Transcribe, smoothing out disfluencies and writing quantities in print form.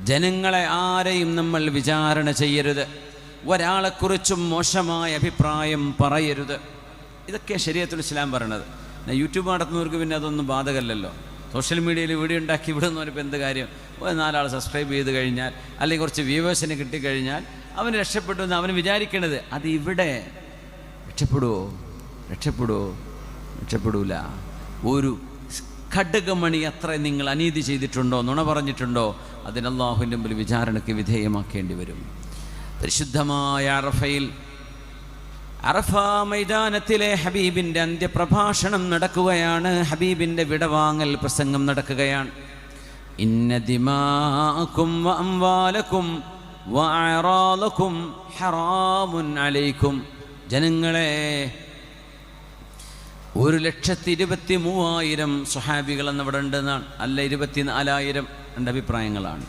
ജനങ്ങളെ ആരെയും നമ്മൾ വിചാരണ ചെയ്യരുത്. ഒരാളെക്കുറിച്ചും മോശമായ അഭിപ്രായം പറയരുത്. ഇതൊക്കെ ശരീഅത്തുൽ ഇസ്ലാം പറയണത്. യൂട്യൂബ് നടത്തുന്നവർക്ക് പിന്നെ അതൊന്നും ബാധകമല്ലല്ലോ. സോഷ്യൽ മീഡിയയിൽ വീഡിയോ ഉണ്ടാക്കി വിടുന്നവരിപ്പോൾ എന്ത് കാര്യം? 4 സബ്സ്ക്രൈബ് ചെയ്ത് കഴിഞ്ഞാൽ അല്ലെങ്കിൽ കുറച്ച് വ്യൂവേഴ്സിന് കിട്ടിക്കഴിഞ്ഞാൽ അവന് രക്ഷപ്പെട്ടു എന്ന് അവന് വിചാരിക്കണത്. അത് ഇവിടെ രക്ഷപ്പെടൂല. ഒരു ഖഡ്ഗമണി അത്ര നിങ്ങൾ അനീതി ചെയ്തിട്ടുണ്ടോ, നുണ പറഞ്ഞിട്ടുണ്ടോ, അതിന് അല്ലാഹുവിൻ്റെ മുമ്പിൽ വിചാരണയ്ക്ക് വിധേയമാക്കേണ്ടി വരും. പരിശുദ്ധമായ അറഫ മൈതാനത്തിലെ ഹബീബിൻ്റെ അന്ത്യപ്രഭാഷണം നടക്കുകയാണ്. ഹബീബിൻ്റെ വിടവാങ്ങൽ പ്രസംഗം നടക്കുകയാണ്. ഇന്ന ദിമാഅക്കും വ അംവാലക്കും വ അഅറാദക്കും ഹറാമുൻ അലൈക്കും. ജനങ്ങളെ, 1,23,000 സ്വഹാബികൾ എന്നവിടെ ഉണ്ടെന്നാണ്, അല്ല 24,000, രണ്ട് അഭിപ്രായങ്ങളാണ്.